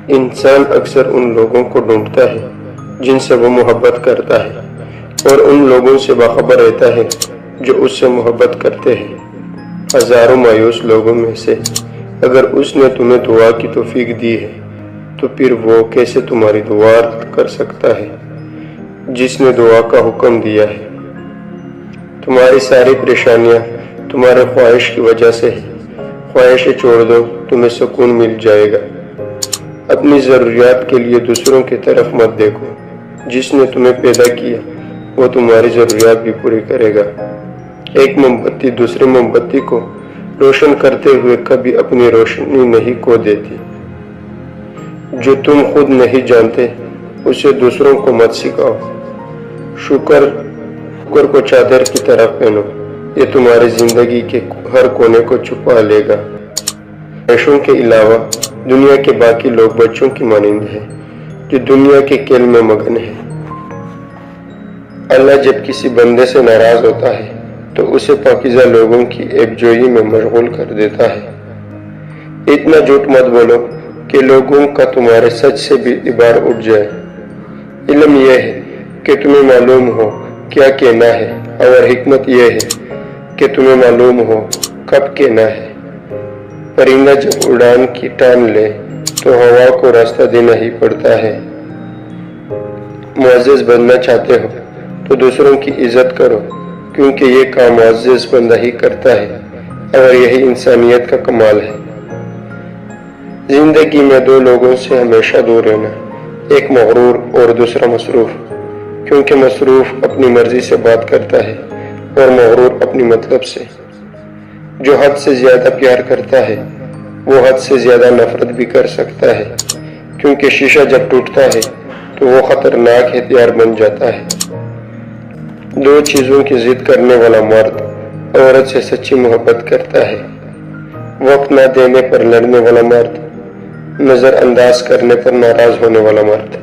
انسان اکثر ان لوگوں کو ڈھونڈتا ہے جن سے وہ محبت کرتا ہے اور ان لوگوں سے باخبر رہتا ہے جو اس سے محبت کرتے ہیں۔ ہزاروں مایوس لوگوں میں سے اگر اس نے تمہیں دعا کی توفیق دی ہے تو پھر وہ کیسے تمہاری دعا رد کر سکتا ہے جس نے دعا کا حکم دیا ہے؟ تمہاری ساری پریشانیاں تمہارے خواہش کی وجہ سے ہے۔ خواہشیں چھوڑ دو، تمہیں سکون مل جائے گا۔ اپنی ضروریات کے لیے دوسروں کی طرف مت دیکھو۔ جس نے تمہیں پیدا کیا وہ تمہاری ضروریات بھی پوری کرے گا۔ ایک موم بتی دوسری موم بتی کو روشن کرتے ہوئے کبھی اپنی روشنی نہیں کھو دیتی۔ جو تم خود نہیں جانتے اسے دوسروں کو مت سکھاؤ۔ شکر کو چادر کی طرح پہنو، یہ تمہاری زندگی کے ہر کونے کو چھپا لے گا۔ خواہشوں کے علاوہ دنیا کے باقی لوگ بچوں کی مانند ہیں جو دنیا کے کھیل میں مگن ہیں۔ اللہ جب کسی بندے سے ناراض ہوتا ہے تو اسے پاکیزہ لوگوں کی ایک جوئی میں مشغول کر دیتا ہے۔ اتنا جھوٹ مت بولو کہ لوگوں کا تمہارے سچ سے بھی اعتبار اٹھ جائے۔ علم یہ ہے کہ تمہیں معلوم ہو کیا کہنا ہے، اور حکمت یہ ہے کہ تمہیں معلوم ہو کب کہنا ہے۔ پرندہ جب اڑان کی ٹان لے تو ہوا کو راستہ دینا ہی پڑتا ہے۔ معزز بننا چاہتے ہو تو دوسروں کی عزت کرو، کیونکہ یہ کام معزز بندہ ہی کرتا ہے اور یہی انسانیت کا کمال ہے۔ زندگی میں دو لوگوں سے ہمیشہ دور رہنا، ایک مغرور اور دوسرا مصروف، کیونکہ مصروف اپنی مرضی سے بات کرتا ہے اور مغرور اپنی مطلب سے۔ جو حد سے زیادہ پیار کرتا ہے وہ حد سے زیادہ نفرت بھی کر سکتا ہے، کیونکہ شیشہ جب ٹوٹتا ہے تو وہ خطرناک ہتھیار بن جاتا ہے۔ دو چیزوں کی ضد کرنے والا مرد عورت سے سچی محبت کرتا ہے، وقت نہ دینے پر لڑنے والا مرد، نظر انداز کرنے پر ناراض ہونے والا مرد۔